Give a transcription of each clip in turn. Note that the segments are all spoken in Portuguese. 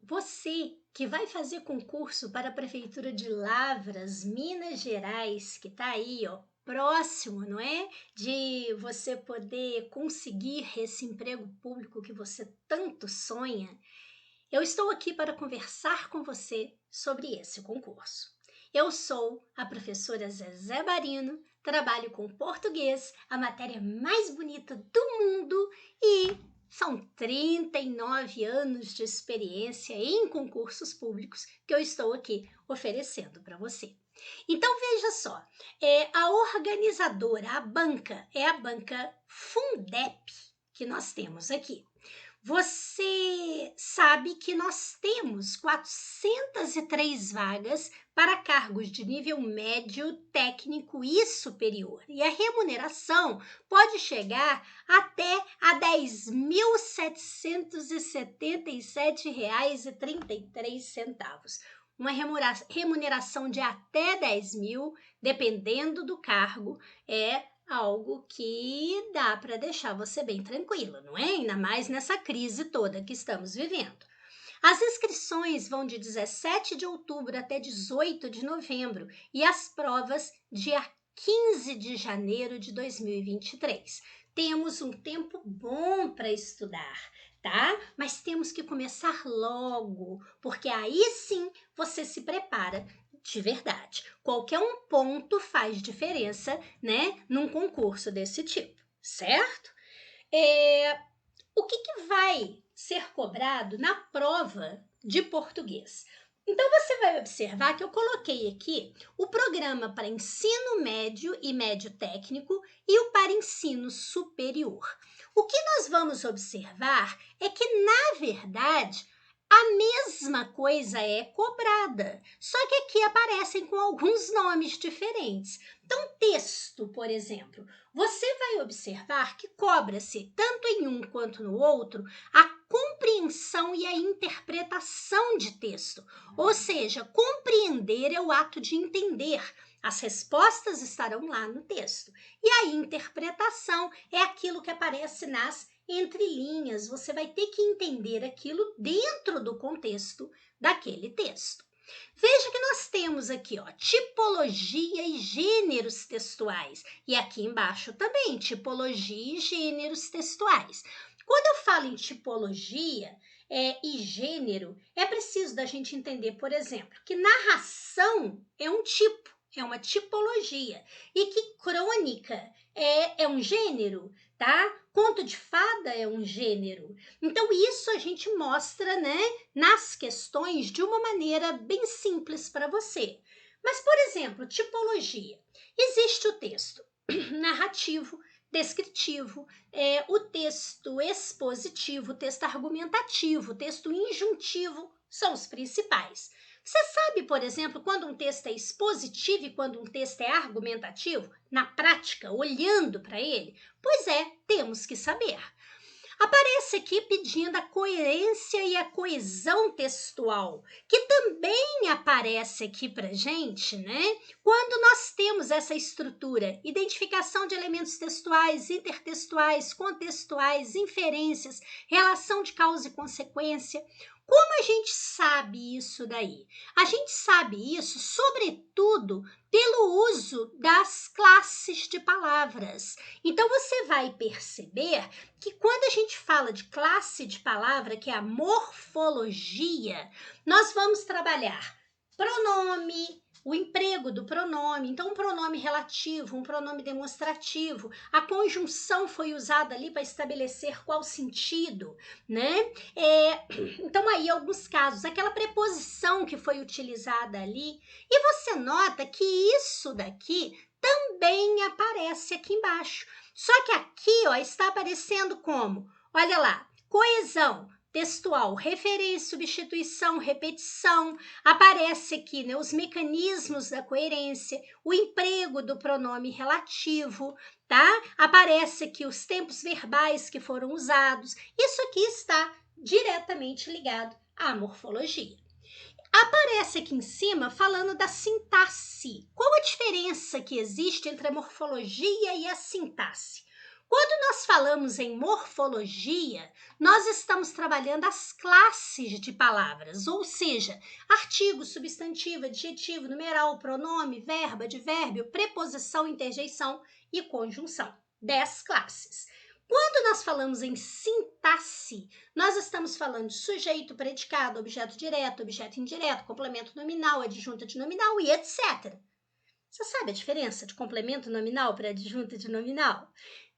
Você que vai fazer concurso para a Prefeitura de Lavras, Minas Gerais, que está aí, ó, próximo, não é? De você poder conseguir esse emprego público que você tanto sonha, eu estou aqui para conversar com você sobre esse concurso. Eu sou a professora Zezé Barino, trabalho com português, a matéria mais bonita do mundo, e são 39 anos de experiência em concursos públicos que eu estou aqui oferecendo para você. Então veja só, a organizadora, a banca, é a banca Fundep que nós temos aqui. Você sabe que nós temos 403 vagas para cargos de nível médio, técnico e superior. E a remuneração pode chegar até a R$ 10.777,33. Uma remuneração de até 10 mil, dependendo do cargo, é algo que dá para deixar você bem tranquilo, não é? Ainda mais nessa crise toda que estamos vivendo. As inscrições vão de 17 de outubro até 18 de novembro e as provas dia 15 de janeiro de 2023. Temos um tempo bom para estudar, tá? Mas temos que começar logo, porque aí sim você se prepara de verdade. Qualquer um ponto faz diferença, né, num concurso desse tipo, certo? O que vai ser cobrado na prova de português? Então, você vai observar que eu coloquei aqui o programa para ensino médio e médio técnico e o para ensino superior. O que nós vamos observar é que, na verdade, a mesma coisa é cobrada, só que aqui aparecem com alguns nomes diferentes. Então, texto, por exemplo, você vai observar que cobra-se, tanto em um quanto no outro, a compreensão e a interpretação de texto. Ou seja, compreender é o ato de entender. As respostas estarão lá no texto. E a interpretação é aquilo que aparece nas entrelinhas. Você vai ter que entender aquilo dentro do contexto daquele texto. Veja que nós temos aqui, ó, tipologia e gêneros textuais. E aqui embaixo também, tipologia e gêneros textuais. Quando eu falo em tipologia e gênero, é preciso da gente entender, por exemplo, que narração é um tipo, é uma tipologia, e que crônica é um gênero, tá? Conto de fada é um gênero. Então, isso a gente mostra, né, nas questões de uma maneira bem simples para você. Mas, por exemplo, tipologia. Existe o texto narrativo, descritivo, o texto expositivo, o texto argumentativo, o texto injuntivo, são os principais. Você sabe, por exemplo, quando um texto é expositivo e quando um texto é argumentativo? Na prática, olhando para ele? Pois é, temos que saber. Aparece aqui pedindo a coerência e a coesão textual, que também aparece aqui para gente, né? Quando nós temos essa estrutura, identificação de elementos textuais, intertextuais, contextuais, inferências, relação de causa e consequência. Como a gente sabe isso daí? A gente sabe isso, sobretudo, pelo uso das classes de palavras. Então, você vai perceber que quando a gente fala de classe de palavra, que é a morfologia, nós vamos trabalhar pronome, o emprego do pronome, então um pronome relativo, um pronome demonstrativo, a conjunção foi usada ali para estabelecer qual sentido, né? Então aí alguns casos, aquela preposição que foi utilizada ali, e você nota que isso daqui também aparece aqui embaixo. Só que aqui, ó, está aparecendo como? Olha lá, coesão textual, referência, substituição, repetição. Aparece aqui, né, os mecanismos da coerência, o emprego do pronome relativo, tá? Aparece aqui os tempos verbais que foram usados. Isso aqui está diretamente ligado à morfologia. Aparece aqui em cima falando da sintaxe. Qual a diferença que existe entre a morfologia e a sintaxe? Quando nós falamos em morfologia, nós estamos trabalhando as classes de palavras, ou seja, artigo, substantivo, adjetivo, numeral, pronome, verbo, advérbio, preposição, interjeição e conjunção. 10 classes. Quando nós falamos em sintaxe, nós estamos falando de sujeito, predicado, objeto direto, objeto indireto, complemento nominal, adjunta de nominal e etc. Você sabe a diferença de complemento nominal para adjunta de nominal?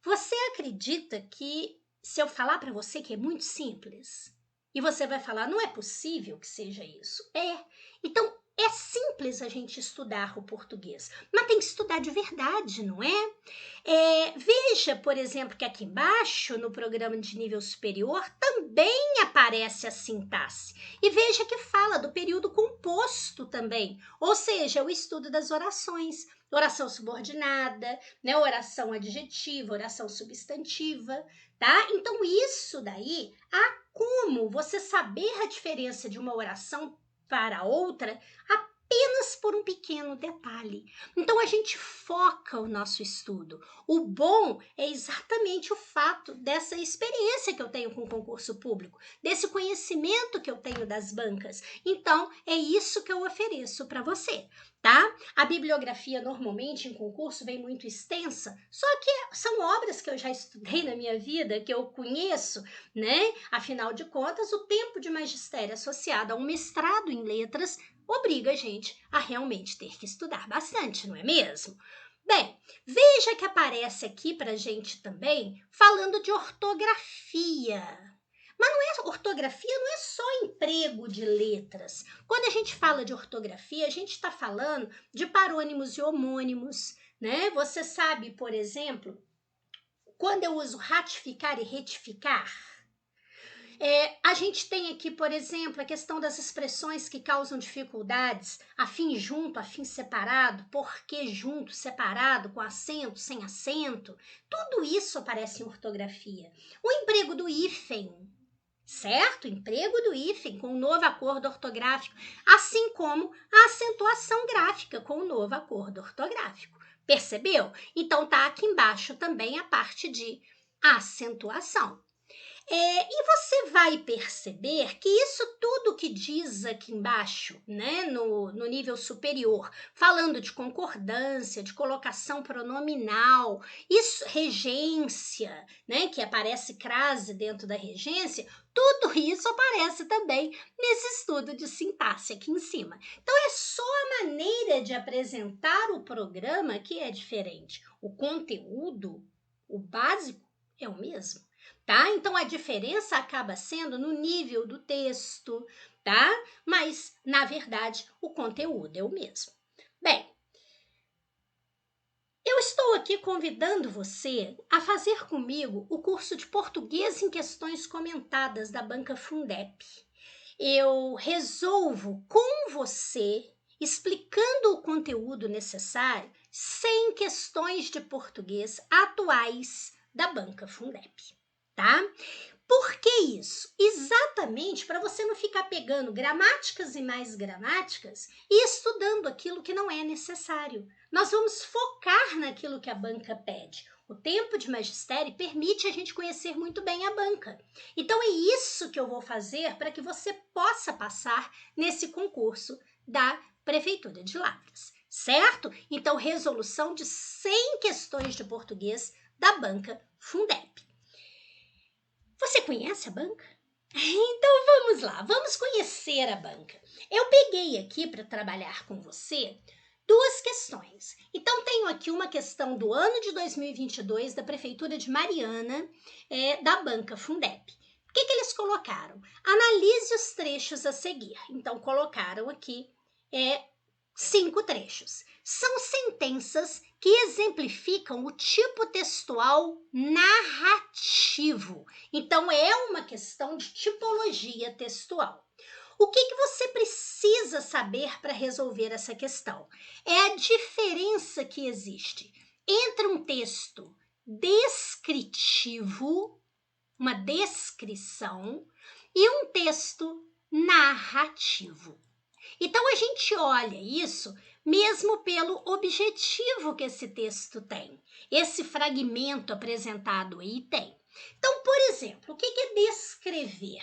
Você acredita que se eu falar para você que é muito simples, e você vai falar, não é possível que seja isso? É. Então, é simples a gente estudar o português, mas tem que estudar de verdade, não é? Veja, por exemplo, que aqui embaixo, no programa de nível superior, também aparece a sintaxe. E veja que fala do período composto também, ou seja, o estudo das orações. Oração subordinada, né? Oração adjetiva, oração substantiva, tá? Então, isso daí, há como você saber a diferença de uma oração para outra apenas por um pequeno detalhe. Então, a gente foca o nosso estudo. O bom é exatamente o fato dessa experiência que eu tenho com o concurso público, desse conhecimento que eu tenho das bancas. Então, é isso que eu ofereço para você, tá? A bibliografia normalmente em concurso vem muito extensa, só que são obras que eu já estudei na minha vida, que eu conheço, né? Afinal de contas, o tempo de magistério associado a um mestrado em letras obriga a gente a realmente ter que estudar bastante, não é mesmo? Bem, veja que aparece aqui pra gente também falando de ortografia. Ortografia não é só emprego de letras. Quando a gente fala de ortografia, a gente está falando de parônimos e homônimos, né? Você sabe, por exemplo, quando eu uso ratificar e retificar, a gente tem aqui, por exemplo, a questão das expressões que causam dificuldades, afim junto, afim separado, porquê junto, separado, com acento, sem acento. Tudo isso aparece em ortografia. O emprego do hífen, certo? Emprego do hífen com o novo acordo ortográfico, assim como a acentuação gráfica com o novo acordo ortográfico. Percebeu? Então tá aqui embaixo também a parte de acentuação. E você vai perceber que isso tudo que diz aqui embaixo, né, no nível superior, falando de concordância, de colocação pronominal, isso, regência, né, que aparece crase dentro da regência, tudo isso aparece também nesse estudo de sintaxe aqui em cima. Então, é só a maneira de apresentar o programa que é diferente. O conteúdo, o básico, é o mesmo. Tá? Então, a diferença acaba sendo no nível do texto, tá? Mas, na verdade, o conteúdo é o mesmo. Bem, eu estou aqui convidando você a fazer comigo o curso de Português em Questões Comentadas da Banca Fundep. Eu resolvo com você, explicando o conteúdo necessário, 100 questões de português atuais da Banca Fundep. Tá? Por que isso? Exatamente para você não ficar pegando gramáticas e mais gramáticas e estudando aquilo que não é necessário. Nós vamos focar naquilo que a banca pede. O tempo de magistério permite a gente conhecer muito bem a banca. Então é isso que eu vou fazer para que você possa passar nesse concurso da Prefeitura de Lavras, certo? Então, resolução de 100 questões de português da banca Fundep. Você conhece a banca? Então vamos lá, vamos conhecer a banca. Eu peguei aqui para trabalhar com você 2 questões. Então tenho aqui uma questão do ano de 2022 da Prefeitura de Mariana, da banca Fundep. O que eles colocaram? Analise os trechos a seguir. Então colocaram aqui 5 trechos. São sentenças que exemplificam o tipo textual narrativo. Então, é uma questão de tipologia textual. O que você precisa saber para resolver essa questão? É a diferença que existe entre um texto descritivo, uma descrição, e um texto narrativo. Então, a gente olha isso mesmo pelo objetivo que esse texto tem, esse fragmento apresentado aí tem. Então, por exemplo, o que é descrever?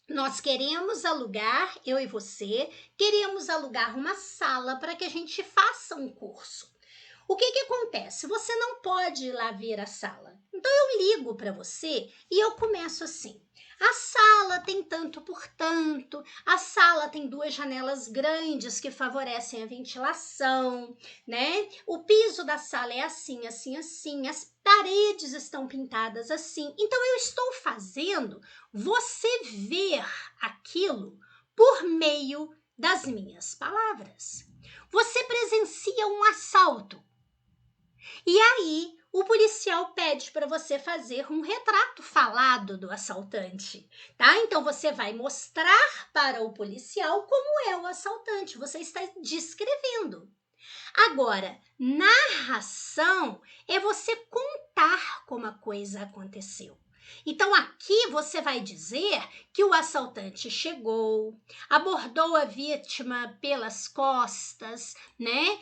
Nós queremos alugar, eu e você, queremos alugar uma sala para que a gente faça um curso. O que acontece? Você não pode ir lá ver a sala. Então eu ligo para você e eu começo assim. A sala tem tanto por tanto, a sala tem 2 janelas grandes que favorecem a ventilação, né? O piso da sala é assim, assim, assim, as paredes estão pintadas assim. Então eu estou fazendo você ver aquilo por meio das minhas palavras. Você presencia um assalto. E aí, o policial pede para você fazer um retrato falado do assaltante, tá? Então, você vai mostrar para o policial como é o assaltante, você está descrevendo. Agora, narração é você contar como a coisa aconteceu. Então, aqui você vai dizer que o assaltante chegou, abordou a vítima pelas costas, né?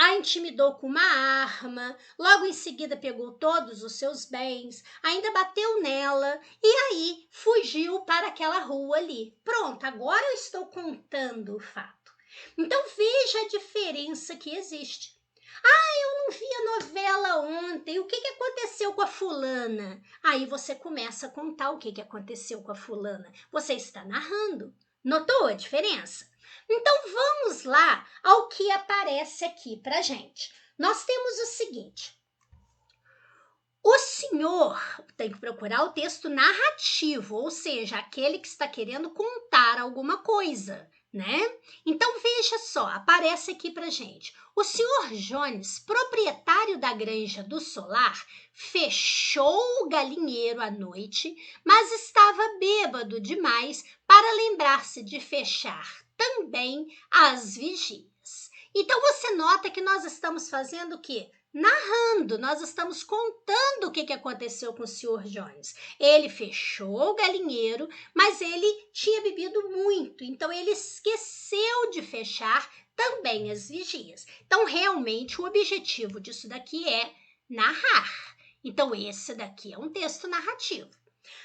A intimidou com uma arma, logo em seguida pegou todos os seus bens, ainda bateu nela e aí fugiu para aquela rua ali. Pronto, agora eu estou contando o fato. Então veja a diferença que existe. Eu não vi a novela ontem, o que aconteceu com a fulana? Aí você começa a contar o que aconteceu com a fulana. Você está narrando. Notou a diferença? Então vamos lá ao que aparece aqui pra gente. Nós temos o seguinte: o senhor tem que procurar o texto narrativo, ou seja, aquele que está querendo contar alguma coisa, né? Então veja só, aparece aqui pra gente. O senhor Jones, proprietário da granja do solar, fechou o galinheiro à noite, mas estava bêbado demais para lembrar-se de fechar também as vigias. Então você nota que nós estamos fazendo o quê? Narrando, nós estamos contando o que aconteceu com o Sr. Jones. Ele fechou o galinheiro, mas ele tinha bebido muito, então ele esqueceu de fechar também as vigias. Então, realmente, o objetivo disso daqui é narrar. Então, esse daqui é um texto narrativo.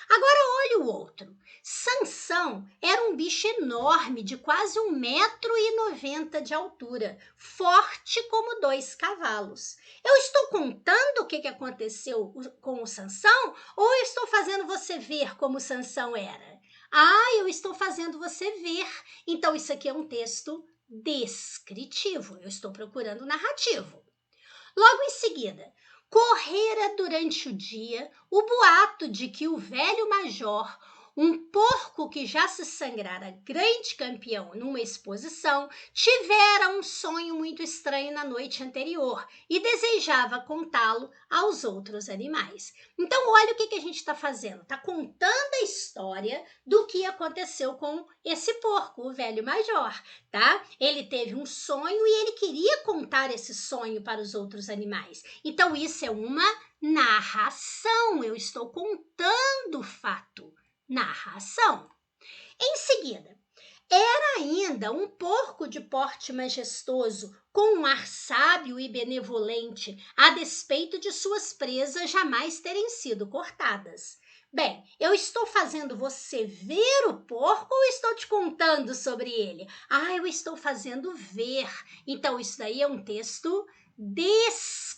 Agora, olha o outro. Sansão era um bicho enorme, de quase 1,90 m de altura, forte como 2 cavalos. Eu estou contando o que aconteceu com o Sansão ou eu estou fazendo você ver como Sansão era? Eu estou fazendo você ver. Então, isso aqui é um texto descritivo. Eu estou procurando narrativo. Logo em seguida, correra durante o dia o boato de que o velho major, um porco que já se sangrara grande campeão numa exposição, tivera um sonho muito estranho na noite anterior e desejava contá-lo aos outros animais. Então, olha o que a gente está fazendo. Está contando a história do que aconteceu com esse porco, o velho major, tá? Ele teve um sonho e ele queria contar esse sonho para os outros animais. Então, isso é uma narração. Eu estou contando o fato. Narração. Em seguida, era ainda um porco de porte majestoso, com um ar sábio e benevolente, a despeito de suas presas jamais terem sido cortadas. Bem, eu estou fazendo você ver o porco ou estou te contando sobre ele? Eu estou fazendo ver. Então, isso daí é um texto descritivo.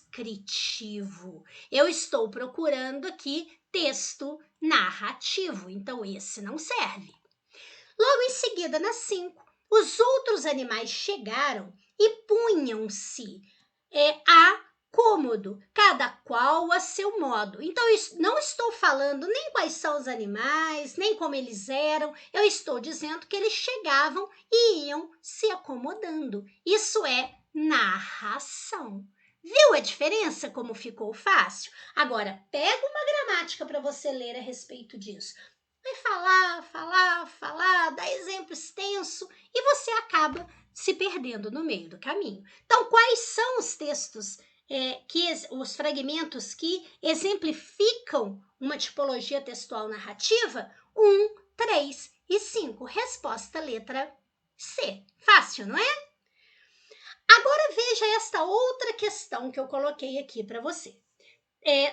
Eu estou procurando aqui texto narrativo, então esse não serve. Logo em seguida, na 5, os outros animais chegaram e punham-se a cômodo, cada qual a seu modo. Então, eu não estou falando nem quais são os animais, nem como eles eram, eu estou dizendo que eles chegavam e iam se acomodando. Isso é narração. Viu a diferença como ficou fácil? Agora, pega uma gramática para você ler a respeito disso. Vai falar, dar exemplo extenso e você acaba se perdendo no meio do caminho. Então, quais são os textos, os fragmentos que exemplificam uma tipologia textual narrativa? 1, 3 e 5. Resposta letra C. Fácil, não é? Agora veja esta outra questão que eu coloquei aqui para você.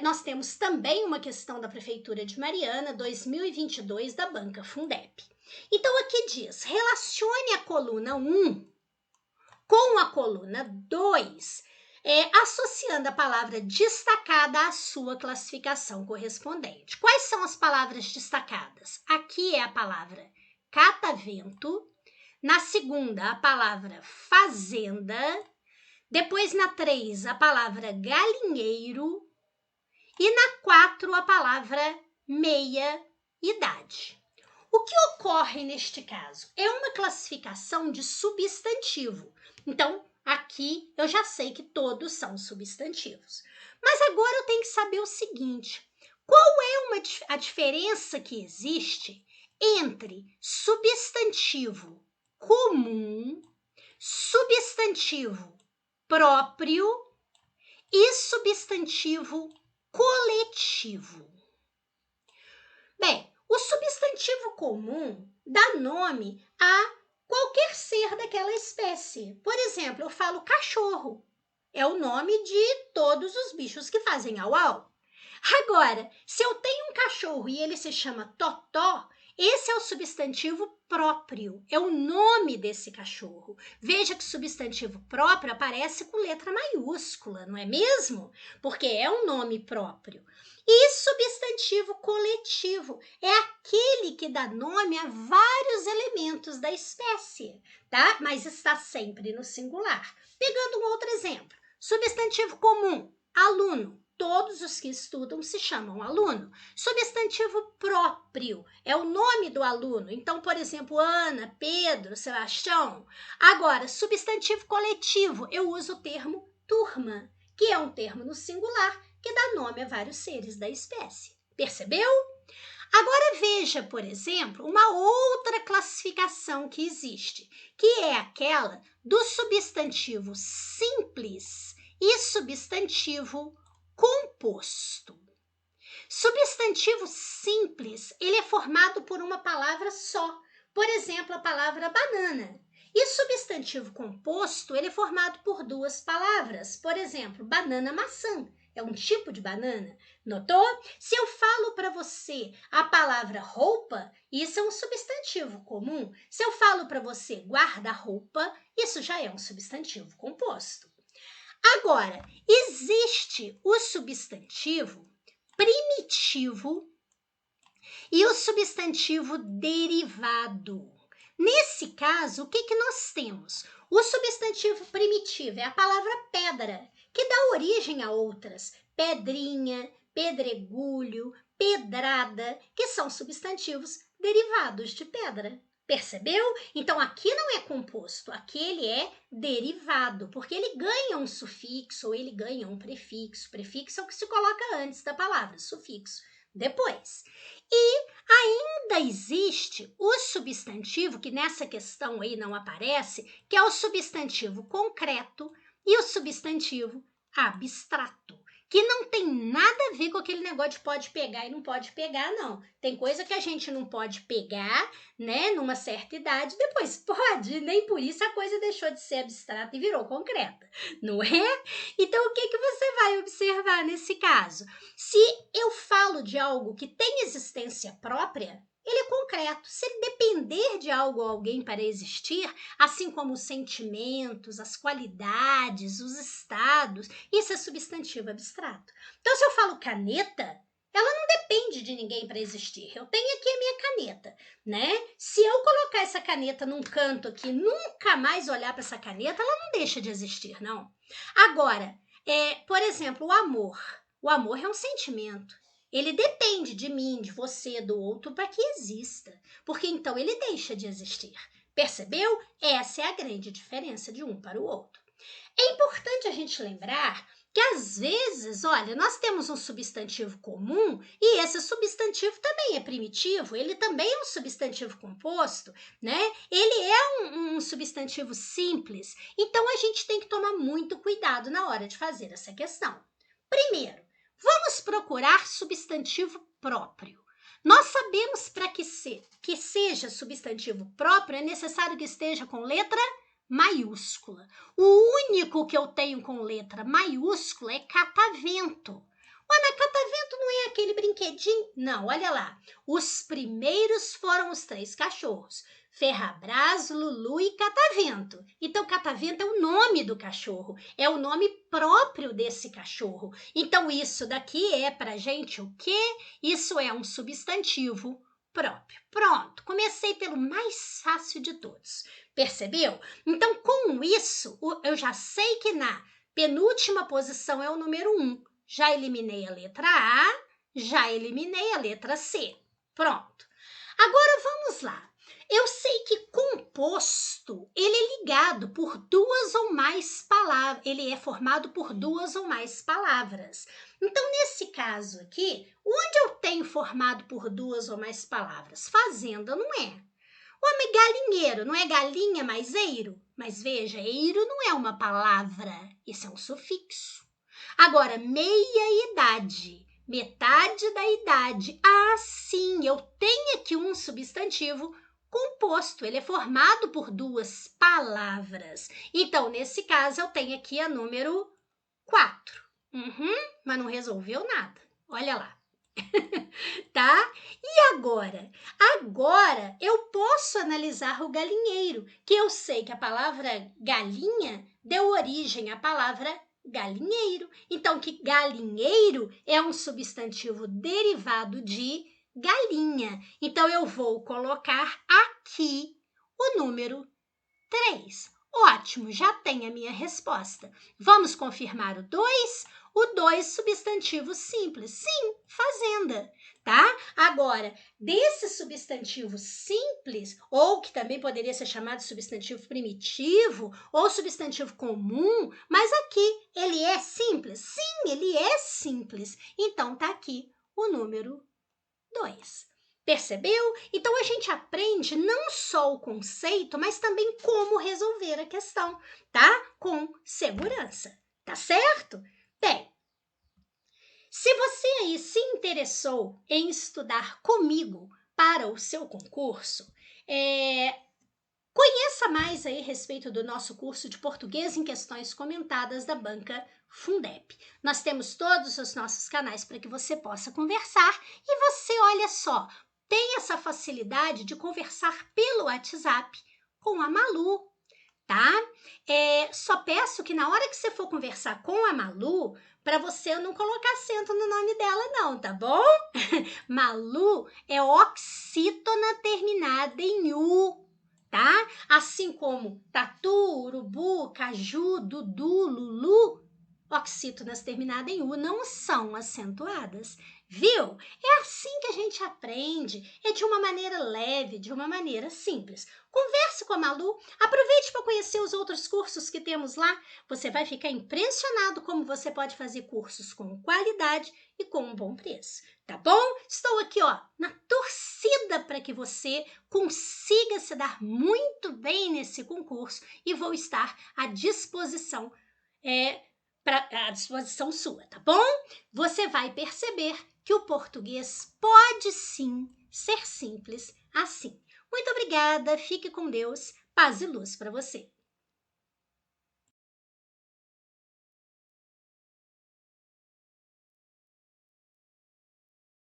Nós temos também uma questão da Prefeitura de Mariana, 2022, da Banca Fundep. Então, aqui diz, relacione a coluna 1 com a coluna 2, associando a palavra destacada à sua classificação correspondente. Quais são as palavras destacadas? Aqui é a palavra catavento, na segunda, a palavra fazenda, depois na 3, a palavra galinheiro, e na 4, a palavra meia-idade. O que ocorre neste caso? É uma classificação de substantivo. Então, aqui eu já sei que todos são substantivos. Mas agora eu tenho que saber o seguinte: qual é a diferença que existe entre substantivo comum, substantivo próprio e substantivo coletivo? Bem, o substantivo comum dá nome a qualquer ser daquela espécie. Por exemplo, eu falo cachorro. É o nome de todos os bichos que fazem au-au. Agora, se eu tenho um cachorro e ele se chama Totó, esse é o substantivo próprio, é o nome desse cachorro. Veja que substantivo próprio aparece com letra maiúscula, não é mesmo? Porque é um nome próprio. E substantivo coletivo é aquele que dá nome a vários elementos da espécie, tá? Mas está sempre no singular. Pegando um outro exemplo, substantivo comum, aluno. Todos os que estudam se chamam aluno. Substantivo próprio é o nome do aluno. Então, por exemplo, Ana, Pedro, Sebastião. Agora, substantivo coletivo, eu uso o termo turma, que é um termo no singular que dá nome a vários seres da espécie. Percebeu? Agora veja, por exemplo, uma outra classificação que existe, que é aquela do substantivo simples e substantivo composto. Substantivo simples, ele é formado por uma palavra só. Por exemplo, a palavra banana. E substantivo composto, ele é formado por duas palavras. Por exemplo, banana-maçã. É um tipo de banana. Notou? Se eu falo para você a palavra roupa, isso é um substantivo comum. Se eu falo para você guarda-roupa, isso já é um substantivo composto. Agora, existe o substantivo primitivo e o substantivo derivado. Nesse caso, o que nós temos? O substantivo primitivo é a palavra pedra, que dá origem a outras. Pedrinha, pedregulho, pedrada, que são substantivos derivados de pedra. Percebeu? Então, aqui não é composto, aqui ele é derivado, porque ele ganha um sufixo ou ele ganha um prefixo. Prefixo é o que se coloca antes da palavra, sufixo depois. E ainda existe o substantivo, que nessa questão aí não aparece, que é o substantivo concreto e o substantivo abstrato, que não tem nada a ver com aquele negócio de pode pegar e não pode pegar, não. Tem coisa que a gente não pode pegar, né, numa certa idade, depois pode, nem por isso a coisa deixou de ser abstrata e virou concreta, não é? Então, o que você vai observar nesse caso? Se eu falo de algo que tem existência própria, ele é concreto. Se ele depender de algo ou alguém para existir, assim como os sentimentos, as qualidades, os estados, isso é substantivo abstrato. Então, se eu falo caneta, ela não depende de ninguém para existir. Eu tenho aqui a minha caneta, né? Se eu colocar essa caneta num canto aqui, nunca mais olhar para essa caneta, ela não deixa de existir, não. Agora, por exemplo, o amor. O amor é um sentimento. Ele depende de mim, de você, do outro para que exista, porque então ele deixa de existir. Percebeu? Essa é a grande diferença de um para o outro. É importante a gente lembrar que às vezes, olha, nós temos um substantivo comum e esse substantivo também é primitivo, ele também é um substantivo composto, né? Ele é um substantivo simples, então a gente tem que tomar muito cuidado na hora de fazer essa questão. Primeiro, vamos procurar substantivo próprio. Nós sabemos para que seja substantivo próprio, é necessário que esteja com letra maiúscula. O único que eu tenho com letra maiúscula é catavento. Ué, mas catavento não é aquele brinquedinho? Não, olha lá. Os primeiros foram os 3 cachorros. Ferrabras, Lulu e Catavento. Então, Catavento é o nome do cachorro. É o nome próprio desse cachorro. Então, isso daqui é pra gente o quê? Isso é um substantivo próprio. Pronto, comecei pelo mais fácil de todos. Percebeu? Então, com isso, eu já sei que na penúltima posição é o número 1. Já eliminei a letra A, já eliminei a letra C. Pronto. Agora, vamos lá. Eu sei que composto, ele é ligado por 2 ou mais palavras, ele é formado por 2 ou mais palavras. Então, nesse caso aqui, onde eu tenho formado por 2 ou mais palavras? Fazenda não é. Homem galinheiro, não é galinha mais eiro? Mas veja, eiro não é uma palavra, isso é um sufixo. Agora, meia-idade, metade da idade. Ah, sim, eu tenho aqui um substantivo composto, ele é formado por 2 palavras. Então, nesse caso, eu tenho aqui a número 4. Mas não resolveu nada. Olha lá. Tá? E agora? Agora eu posso analisar o galinheiro, que eu sei que a palavra galinha deu origem à palavra galinheiro. Então, que galinheiro é um substantivo derivado de galinha. Então, eu vou colocar aqui o número 3. Ótimo, já tem a minha resposta. Vamos confirmar o 2? O 2, substantivo simples. Sim, fazenda, tá? Agora, desse substantivo simples, ou que também poderia ser chamado de substantivo primitivo, ou substantivo comum, mas aqui ele é simples? Sim, ele é simples. Então, tá aqui o número 2. Percebeu? Então, a gente aprende não só o conceito, mas também como resolver a questão, tá? Com segurança, tá certo? Bem, se você aí se interessou em estudar comigo para o seu concurso, conheça mais aí a respeito do nosso curso de português em questões comentadas da banca Fundep. Nós temos todos os nossos canais para que você possa conversar e você, olha só, tem essa facilidade de conversar pelo WhatsApp com a Malu, tá? Só peço que na hora que você for conversar com a Malu, para você não colocar acento no nome dela não, tá bom? Malu é oxítona terminada em U, tá? Assim como tatu, urubu, caju, dudu, lulu, oxítonas terminadas em U não são acentuadas, viu? É assim que a gente aprende, é de uma maneira leve, de uma maneira simples. Converse com a Malu, aproveite para conhecer os outros cursos que temos lá. Você vai ficar impressionado como você pode fazer cursos com qualidade e com um bom preço, tá bom? Estou aqui, ó, na torcida para que você consiga se dar muito bem nesse concurso e vou estar à disposição, à disposição sua, tá bom? Você vai perceber que o português pode sim ser simples assim. Muito obrigada, fique com Deus, paz e luz para você.